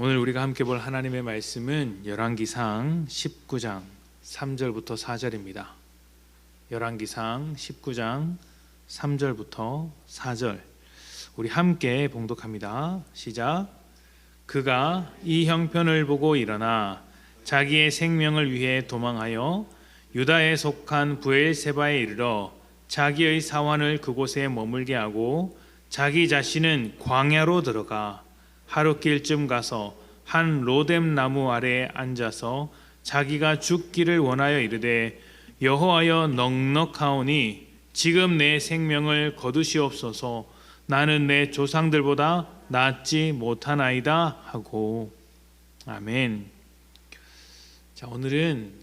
오늘 우리가 함께 볼 하나님의 말씀은 열왕기상 19장 3절부터 4절입니다. 열왕기상 19장 3절부터 4절 우리 함께 봉독합니다. 시작. 그가 이 형편을 보고 일어나 자기의 생명을 위해 도망하여 유다에 속한 브엘세바에 이르러 자기의 사환을 그곳에 머물게 하고 자기 자신은 광야로 들어가 하룻길쯤 가서 한 로뎀 나무 아래에 앉아서 자기가 죽기를 원하여 이르되 여호와여 넉넉하오니 지금 내 생명을 거두시옵소서. 나는 내 조상들보다 낫지 못하나이다 하고. 아멘. 자, 오늘은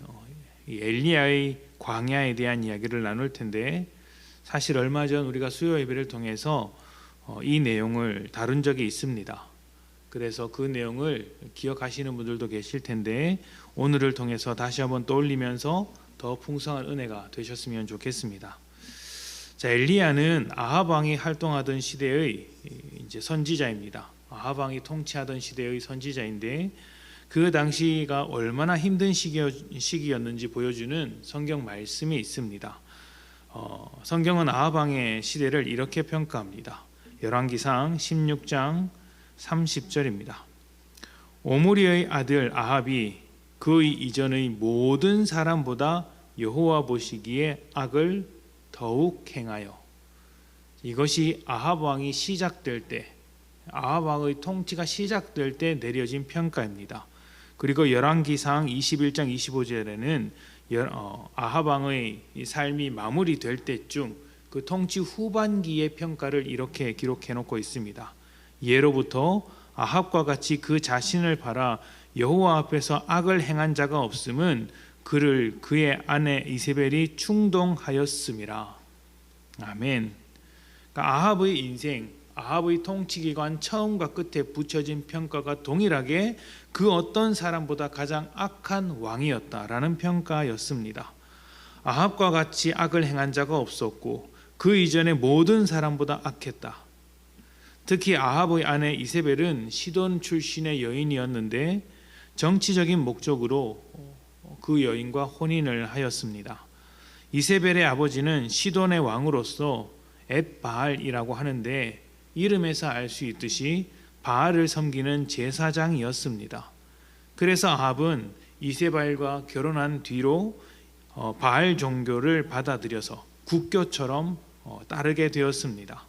이 엘리야의 광야에 대한 이야기를 나눌 텐데, 사실 얼마 전 우리가 수요 예배를 통해서 이 내용을 다룬 적이 있습니다. 그래서 그 내용을 기억하시는 분들도 계실 텐데 오늘을 통해서 다시 한번 떠올리면서 더 풍성한 은혜가 되셨으면 좋겠습니다. 자, 엘리야는 아합 왕이 활동하던 시대의 이제 선지자입니다. 아합 왕이 통치하던 시대의 선지자인데 그 당시가 얼마나 힘든 시기였는지 보여주는 성경 말씀이 있습니다. 성경은 아합 왕의 시대를 이렇게 평가합니다. 열왕기상 16장 30절입니다. 오므리의 아들 아합이 그의 이전의 모든 사람보다 여호와 보시기에 악을 더욱 행하여. 이것이 아합 왕이 시작될 때, 아합 왕의 통치가 시작될 때 내려진 평가입니다. 그리고 열왕기상 21장 25절에는 아합 왕의 삶이 마무리될 때쯤 그 통치 후반기의 평가를 이렇게 기록해 놓고 있습니다. 예로부터 아합과 같이 그 자신을 팔아 여호와 앞에서 악을 행한 자가 없음은 그를 그의 아내 이세벨이 충동하였음이라. 아멘. 그러니까 아합의 인생, 아합의 통치기간 처음과 끝에 붙여진 평가가 동일하게 그 어떤 사람보다 가장 악한 왕이었다라는 평가였습니다. 아합과 같이 악을 행한 자가 없었고 그 이전의 모든 사람보다 악했다. 특히 아합의 아내 이세벨은 시돈 출신의 여인이었는데 정치적인 목적으로 그 여인과 혼인을 하였습니다. 이세벨의 아버지는 시돈의 왕으로서 엣바알이라고 하는데 이름에서 알 수 있듯이 바알을 섬기는 제사장이었습니다. 그래서 아합은 이세벨과 결혼한 뒤로 바알 종교를 받아들여서 국교처럼 따르게 되었습니다.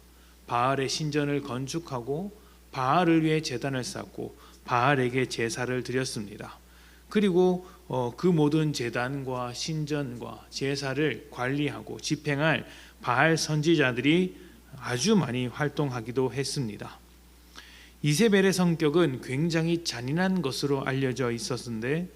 바알의 신전을 건축하고 바알을 위해 제단을 쌓고 바알에게 제사를 드렸습니다. 그리고 그 모든 제단과 신전과 제사를 관리하고 집행할 바알 선지자들이 아주 많이 활동하기도 했습니다. 이세벨의 성격은 굉장히 잔인한 것으로 알려져 있었는데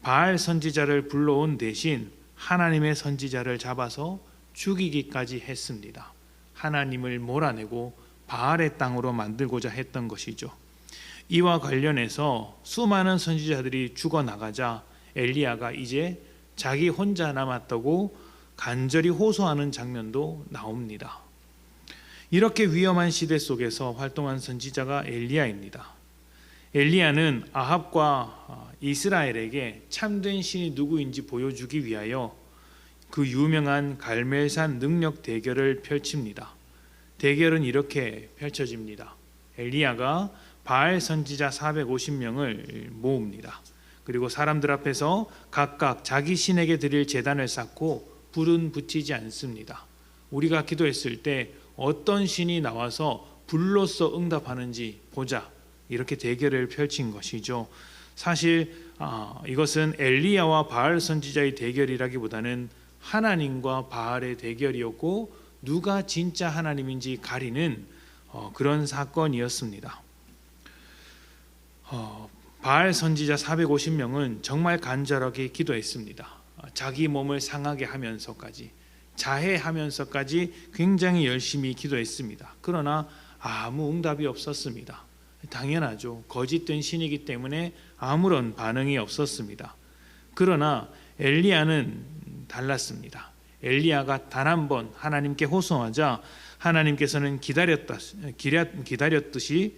바알 선지자를 불러온 대신 하나님의 선지자를 잡아서 죽이기까지 했습니다. 하나님을 몰아내고 바알의 땅으로 만들고자 했던 것이죠. 이와 관련해서 수많은 선지자들이 죽어나가자 엘리야가 이제 자기 혼자 남았다고 간절히 호소하는 장면도 나옵니다. 이렇게 위험한 시대 속에서 활동한 선지자가 엘리야입니다. 엘리야는 아합과 이스라엘에게 참된 신이 누구인지 보여주기 위하여 그 유명한 갈멜산 능력 대결을 펼칩니다. 대결은 이렇게 펼쳐집니다. 엘리야가 바알 선지자 450명을 모읍니다. 그리고 사람들 앞에서 각각 자기 신에게 드릴 제단을 쌓고 불은 붙이지 않습니다. 우리가 기도했을 때 어떤 신이 나와서 불로써 응답하는지 보자, 이렇게 대결을 펼친 것이죠. 사실 이것은 엘리야와 바알 선지자의 대결이라기보다는 하나님과 바알의 대결이었고 누가 진짜 하나님인지 가리는 그런 사건이었습니다. 바알 선지자 450명은 정말 간절하게 기도했습니다. 자기 몸을 상하게 하면서까지, 자해하면서까지 굉장히 열심히 기도했습니다. 그러나 아무 응답이 없었습니다. 당연하죠. 거짓된 신이기 때문에 아무런 반응이 없었습니다. 그러나 엘리야는 달랐습니다. 엘리야가 단 한 번 하나님께 호소하자 하나님께서는 기다렸듯이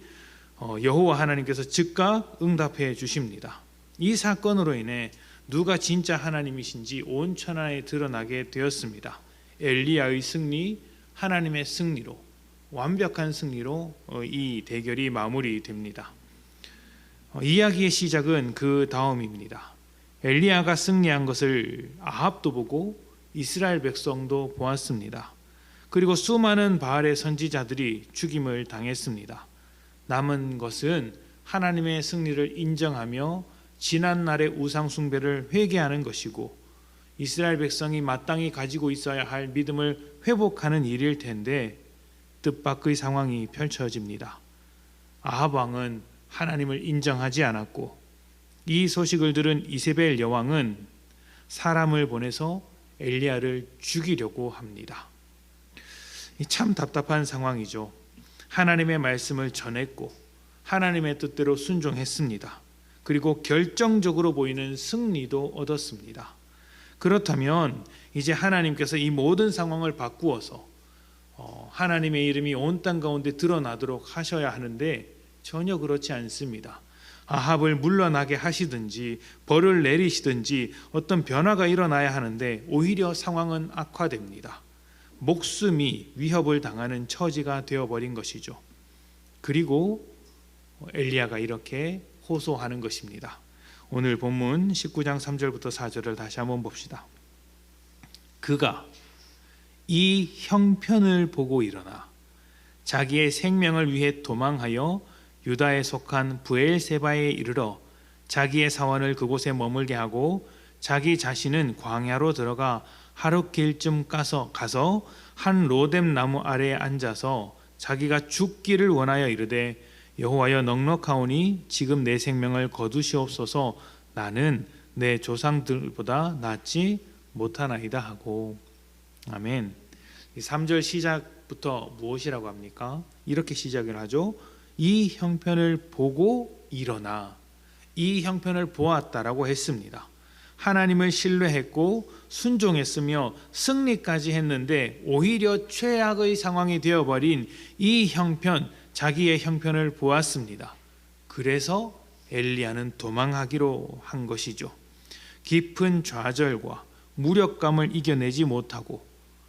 여호와 하나님께서 즉각 응답해 주십니다. 이 사건으로 인해 누가 진짜 하나님이신지 온 천하에 드러나게 되었습니다. 엘리야의 승리, 하나님의 승리로, 완벽한 승리로 이 대결이 마무리됩니다. 이야기의 시작은 그 다음입니다. 엘리야가 승리한 것을 아합도 보고 이스라엘 백성도 보았습니다. 그리고 수많은 바알의 선지자들이 죽임을 당했습니다. 남은 것은 하나님의 승리를 인정하며 지난날의 우상 숭배를 회개하는 것이고 이스라엘 백성이 마땅히 가지고 있어야 할 믿음을 회복하는 일일 텐데 뜻밖의 상황이 펼쳐집니다. 아합 왕은 하나님을 인정하지 않았고 이 소식을 들은 이세벨 여왕은 사람을 보내서 엘리야를 죽이려고 합니다. 참 답답한 상황이죠. 하나님의 말씀을 전했고 하나님의 뜻대로 순종했습니다. 그리고 결정적으로 보이는 승리도 얻었습니다. 그렇다면 이제 하나님께서 이 모든 상황을 바꾸어서 하나님의 이름이 온 땅 가운데 드러나도록 하셔야 하는데 전혀 그렇지 않습니다. 아합을 물러나게 하시든지 벌을 내리시든지 어떤 변화가 일어나야 하는데 오히려 상황은 악화됩니다. 목숨이 위협을 당하는 처지가 되어버린 것이죠. 그리고 엘리야가 이렇게 호소하는 것입니다. 오늘 본문 19장 3절부터 4절을 다시 한번 봅시다. 그가 이 형편을 보고 일어나 자기의 생명을 위해 도망하여 유다에 속한 브엘세바에 이르러 자기의 사원을 그곳에 머물게 하고 자기 자신은 광야로 들어가 하루 길쯤 가서 한 로뎀 나무 아래에 앉아서 자기가 죽기를 원하여 이르되 여호와여 넉넉하오니 지금 내 생명을 거두시옵소서 나는 내 조상들보다 낫지 못하나이다 하고. 아멘. 3절 시작부터 무엇이라고 합니까? 이렇게 시작을 하죠. 이 형편을 보고 일어나. 이 형편을 보았다라고 했습니다. 하나님을 신뢰했고 순종했으며 승리까지 했는데 오히려 최악의 상황이 되어버린 이 형편, 자기의 형편을 보았습니다. 그래서 엘리야는 도망하기로 한 것이죠. 깊은 좌절과 무력감을 이겨내지 못하고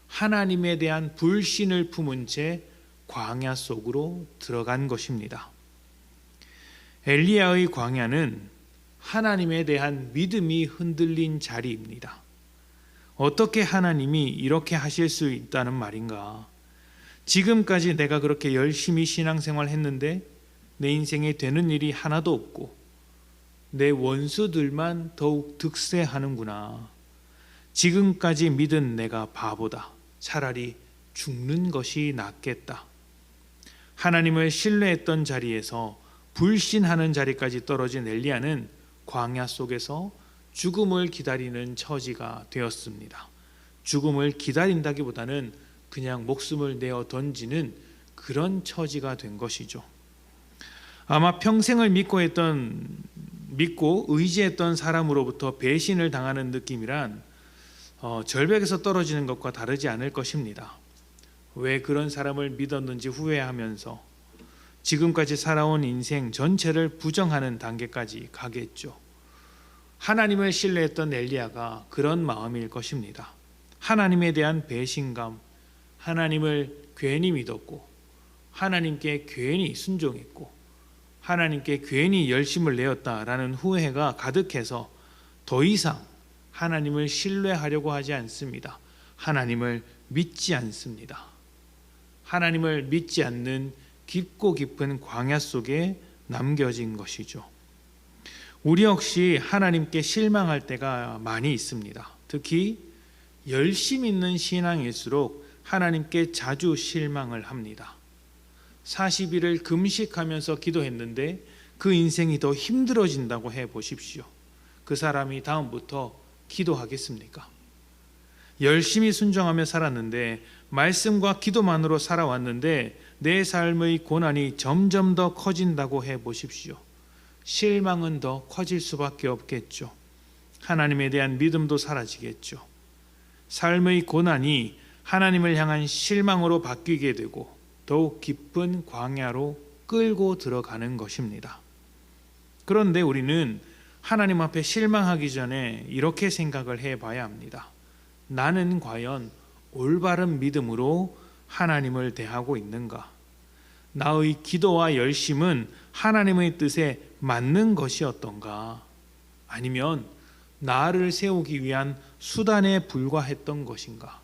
하나님에 대한 불신을 품은 채 광야 속으로 들어간 것입니다. 엘리야의 광야는 하나님에 대한 믿음이 흔들린 자리입니다. 어떻게 하나님이 이렇게 하실 수 있다는 말인가? 지금까지 내가 그렇게 열심히 신앙생활 했는데 내 인생에 되는 일이 하나도 없고 내 원수들만 더욱 득세하는구나. 지금까지 믿은 내가 바보다. 차라리 죽는 것이 낫겠다. 하나님을 신뢰했던 자리에서 불신하는 자리까지 떨어진 엘리야는 광야 속에서 죽음을 기다리는 처지가 되었습니다. 죽음을 기다린다기보다는 그냥 목숨을 내어 던지는 그런 처지가 된 것이죠. 아마 평생을 믿고 의지했던 사람으로부터 배신을 당하는 느낌이란 절벽에서 떨어지는 것과 다르지 않을 것입니다. 왜 그런 사람을 믿었는지 후회하면서 지금까지 살아온 인생 전체를 부정하는 단계까지 가겠죠. 하나님을 신뢰했던 엘리야가 그런 마음일 것입니다. 하나님에 대한 배신감, 하나님을 괜히 믿었고 하나님께 괜히 순종했고 하나님께 괜히 열심을 내었다라는 후회가 가득해서 더 이상 하나님을 신뢰하려고 하지 않습니다. 하나님을 믿지 않습니다. 하나님을 믿지 않는 깊고 깊은 광야 속에 남겨진 것이죠. 우리 역시 하나님께 실망할 때가 많이 있습니다. 특히 열심 있는 신앙일수록 하나님께 자주 실망을 합니다. 40일을 금식하면서 기도했는데 그 인생이 더 힘들어진다고 해보십시오. 그 사람이 다음부터 기도하겠습니까? 열심히 순종하며 살았는데 말씀과 기도만으로 살아왔는데 내 삶의 고난이 점점 더 커진다고 해보십시오. 실망은 더 커질 수밖에 없겠죠. 하나님에 대한 믿음도 사라지겠죠. 삶의 고난이 하나님을 향한 실망으로 바뀌게 되고 더욱 깊은 광야로 이끌고 들어가는 것입니다. 그런데 우리는 하나님 앞에 실망하기 전에 이렇게 생각을 해봐야 합니다. 나는 과연 올바른 믿음으로 하나님을 대하고 있는가? 나의 기도와 열심은 하나님의 뜻에 맞는 것이었던가? 아니면 나를 세우기 위한 수단에 불과했던 것인가?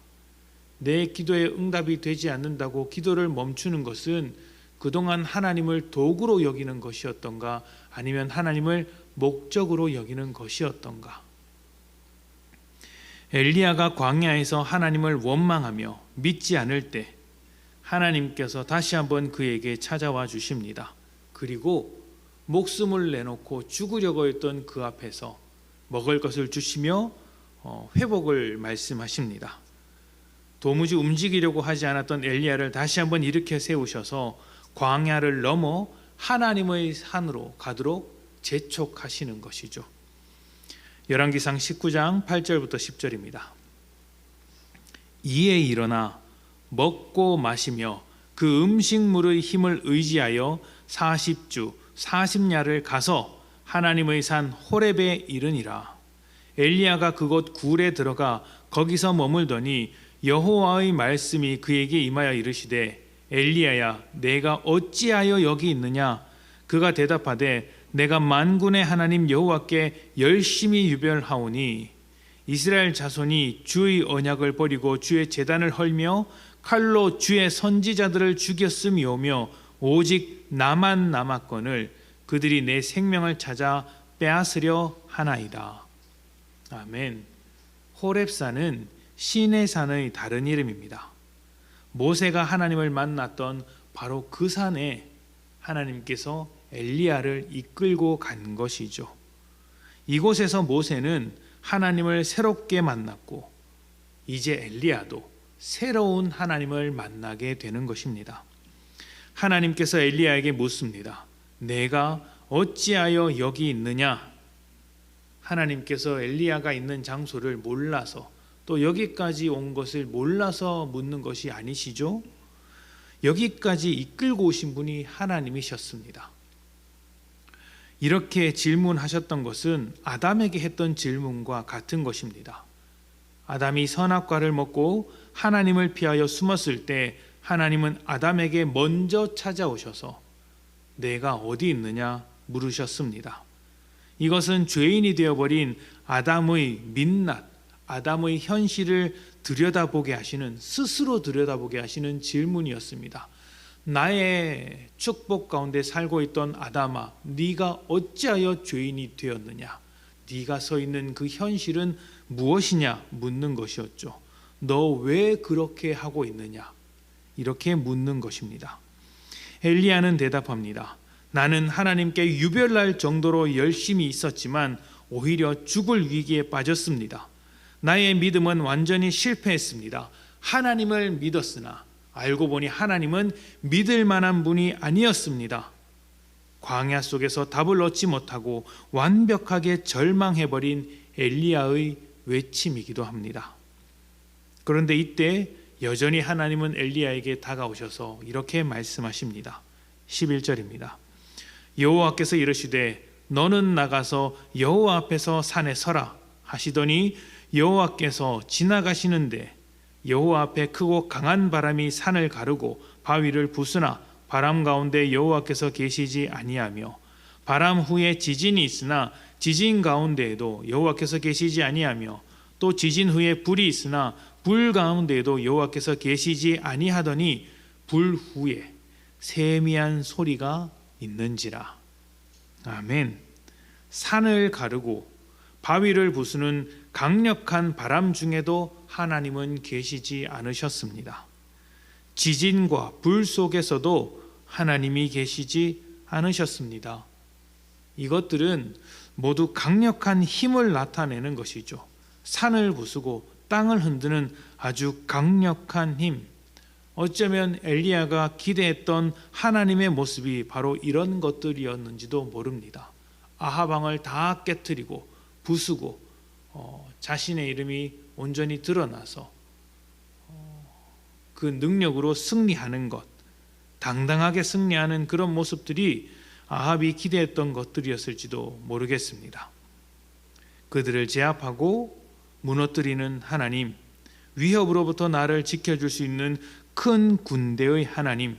내 기도에 응답이 되지 않는다고 기도를 멈추는 것은 그동안 하나님을 도구로 여기는 것이었던가? 아니면 하나님을 목적으로 여기는 것이었던가? 엘리야가 광야에서 하나님을 원망하며 믿지 않을 때 하나님께서 다시 한번 그에게 찾아와 주십니다. 그리고 목숨을 내놓고 죽으려고 했던 그 앞에서 먹을 것을 주시며 회복을 말씀하십니다. 도무지 움직이려고 하지 않았던 엘리야를 다시 한번 일으켜 세우셔서 광야를 넘어 하나님의 산으로 가도록 재촉하시는 것이죠. 열왕기상 19장 8절부터 10절입니다. 이에 일어나 먹고 마시며 그 음식물의 힘을 의지하여 40주 40야를 가서 하나님의 산 호렙에 이르니라. 엘리야가 그곳 굴에 들어가 거기서 머물더니 여호와의 말씀이 그에게 임하여 이르시되 엘리야야 내가 어찌하여 여기 있느냐? 그가 대답하되 내가 만군의 하나님 여호와께 열심히 유별하오니 이스라엘 자손이 주의 언약을 버리고 주의 제단을 헐며 칼로 주의 선지자들을 죽였음이오며 오직 나만 남았거늘 그들이 내 생명을 찾아 빼앗으려 하나이다. 아멘. 호렙산은 신의 산의 다른 이름입니다. 모세가 하나님을 만났던 바로 그 산에 하나님께서 엘리야를 이끌고 간 것이죠. 이곳에서 모세는 하나님을 새롭게 만났고 이제 엘리야도 새로운 하나님을 만나게 되는 것입니다. 하나님께서 엘리야에게 묻습니다. 내가 어찌하여 여기 있느냐? 하나님께서 엘리야가 있는 장소를 몰라서 또 여기까지 온 것을 몰라서 묻는 것이 아니시죠? 여기까지 이끌고 오신 분이 하나님이셨습니다. 이렇게 질문하셨던 것은 아담에게 했던 질문과 같은 것입니다. 아담이 선악과를 먹고 하나님을 피하여 숨었을 때 하나님은 아담에게 먼저 찾아오셔서 내가 어디 있느냐 물으셨습니다. 이것은 죄인이 되어버린 아담의 민낯, 아담의 현실을 들여다보게 하시는, 스스로 들여다보게 하시는 질문이었습니다. 나의 축복 가운데 살고 있던 아담아, 네가 어찌하여 죄인이 되었느냐? 네가 서 있는 그 현실은 무엇이냐? 묻는 것이었죠. 너 왜 그렇게 하고 있느냐? 이렇게 묻는 것입니다. 엘리야는 대답합니다. 나는 하나님께 유별날 정도로 열심히 있었지만 오히려 죽을 위기에 빠졌습니다. 나의 믿음은 완전히 실패했습니다. 하나님을 믿었으나 알고 보니 하나님은 믿을 만한 분이 아니었습니다. 광야 속에서 답을 얻지 못하고 완벽하게 절망해버린 엘리야의 외침이기도 합니다. 그런데 이때 여전히 하나님은 엘리야에게 다가오셔서 이렇게 말씀하십니다. 11절입니다. 여호와께서 이르시되 너는 나가서 여호와 앞에서 산에 서라 하시더니 여호와께서 지나가시는데 여호와 앞에 크고 강한 바람이 산을 가르고 바위를 부수나 바람 가운데 여호와께서 계시지 아니하며 바람 후에 지진이 있으나 지진 가운데에도 여호와께서 계시지 아니하며 또 지진 후에 불이 있으나 불 가운데에도 여호와께서 계시지 아니하더니 불 후에 세미한 소리가 있는지라. 아멘. 산을 가르고 바위를 부수는 강력한 바람 중에도 하나님은 계시지 않으셨습니다. 지진과 불 속에서도 하나님이 계시지 않으셨습니다. 이것들은 모두 강력한 힘을 나타내는 것이죠. 산을 부수고 땅을 흔드는 아주 강력한 힘. 어쩌면 엘리야가 기대했던 하나님의 모습이 바로 이런 것들이었는지도 모릅니다. 아합 왕을 다 깨뜨리고 부수고 자신의 이름이 온전히 드러나서 그 능력으로 승리하는 것, 당당하게 승리하는 그런 모습들이 아합이 기대했던 것들이었을지도 모르겠습니다. 그들을 제압하고 무너뜨리는 하나님, 위협으로부터 나를 지켜줄 수 있는 큰 군대의 하나님,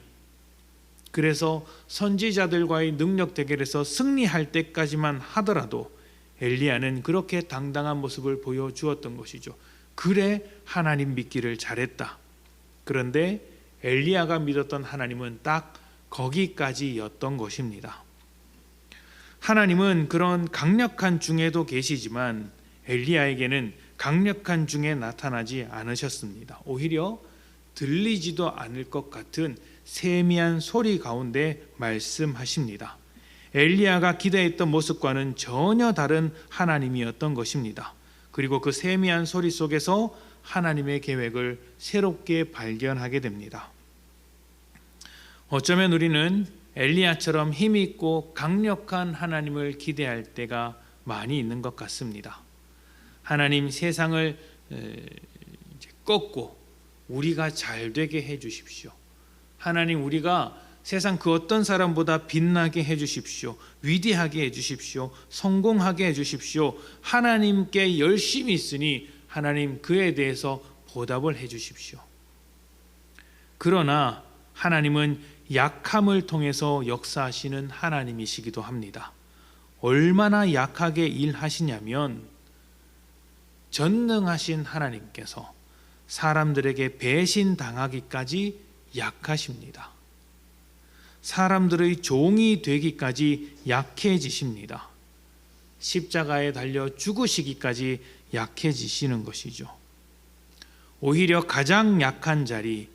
그래서 선지자들과의 능력 대결에서 승리할 때까지만 하더라도 엘리야는 그렇게 당당한 모습을 보여주었던 것이죠. 그래, 하나님 믿기를 잘했다. 그런데 엘리야가 믿었던 하나님은 딱 거기까지였던 것입니다. 하나님은 그런 강력한 중에도 계시지만 엘리야에게는 강력한 중에 나타나지 않으셨습니다. 오히려 들리지도 않을 것 같은 세미한 소리 가운데 말씀하십니다. 엘리야가 기대했던 모습과는 전혀 다른 하나님이었던 것입니다. 그리고 그 세미한 소리 속에서 하나님의 계획을 새롭게 발견하게 됩니다. 어쩌면 우리는 엘리야처럼 힘있고 강력한 하나님을 기대할 때가 많이 있는 것 같습니다. 하나님, 세상을 꺾고 우리가 잘 되게 해 주십시오. 하나님, 우리가 세상 그 어떤 사람보다 빛나게 해 주십시오. 위대하게 해 주십시오. 성공하게 해 주십시오. 하나님께 열심히 있으니 하나님, 그에 대해서 보답을 해 주십시오. 그러나 하나님은 약함을 통해서 역사하시는 하나님이시기도 합니다. 얼마나 약하게 일하시냐면 전능하신 하나님께서 사람들에게 배신당하기까지 약하십니다. 사람들의 종이 되기까지 약해지십니다. 십자가에 달려 죽으시기까지 약해지시는 것이죠. 오히려 가장 약한 자리,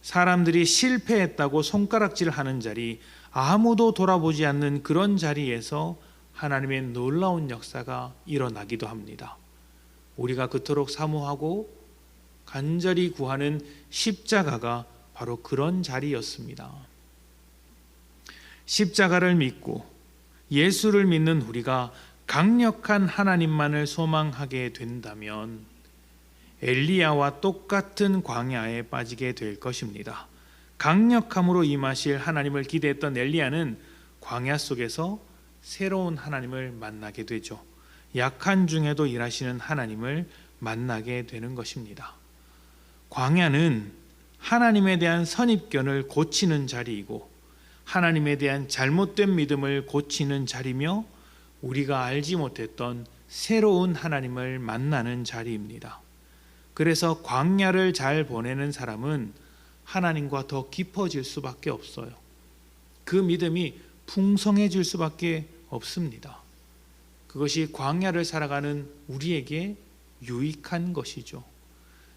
사람들이 실패했다고 손가락질하는 자리, 아무도 돌아보지 않는 그런 자리에서 하나님의 놀라운 역사가 일어나기도 합니다. 우리가 그토록 사모하고 간절히 구하는 십자가가 바로 그런 자리였습니다. 십자가를 믿고 예수를 믿는 우리가 강력한 하나님만을 소망하게 된다면 엘리야와 똑같은 광야에 빠지게 될 것입니다. 강력함으로 임하실 하나님을 기대했던 엘리야는 광야 속에서 새로운 하나님을 만나게 되죠. 약한 중에도 일하시는 하나님을 만나게 되는 것입니다. 광야는 하나님에 대한 선입견을 고치는 자리이고 하나님에 대한 잘못된 믿음을 고치는 자리며 우리가 알지 못했던 새로운 하나님을 만나는 자리입니다. 그래서 광야를 잘 보내는 사람은 하나님과 더 깊어질 수밖에 없어요. 그 믿음이 풍성해질 수밖에 없습니다. 그것이 광야를 살아가는 우리에게 유익한 것이죠.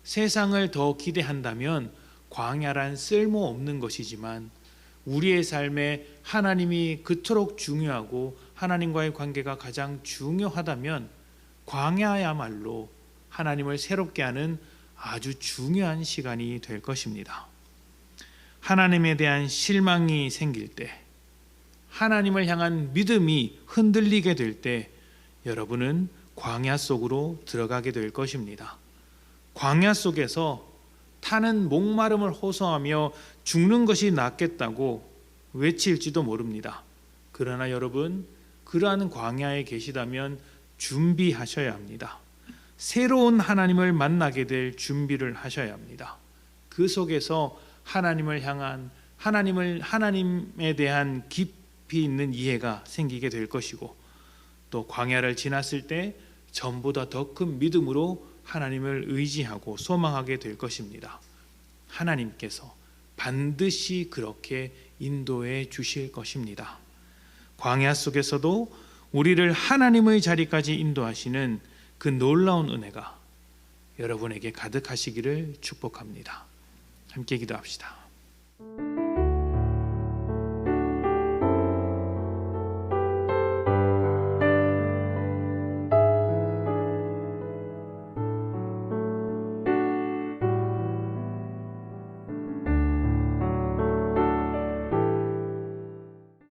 세상을 더 기대한다면 광야란 쓸모없는 것이지만 우리의 삶에 하나님이 그토록 중요하고 하나님과의 관계가 가장 중요하다면 광야야말로 하나님을 새롭게 하는 아주 중요한 시간이 될 것입니다. 하나님에 대한 실망이 생길 때, 하나님을 향한 믿음이 흔들리게 될 때 여러분은 광야 속으로 들어가게 될 것입니다. 광야 속에서 타는 목마름을 호소하며 죽는 것이 낫겠다고 외칠지도 모릅니다. 그러나 여러분, 그러한 광야에 계시다면 준비하셔야 합니다. 새로운 하나님을 만나게 될 준비를 하셔야 합니다. 그 속에서 하나님을 향한 하나님에 대한 깊이 있는 이해가 생기게 될 것이고 또 광야를 지났을 때 전보다 더 큰 믿음으로 하나님을 의지하고 소망하게 될 것입니다. 하나님께서 반드시 그렇게 인도해 주실 것입니다. 광야 속에서도 우리를 하나님의 자리까지 인도하시는 그 놀라운 은혜가 여러분에게 가득하시기를 축복합니다. 함께 기도합시다.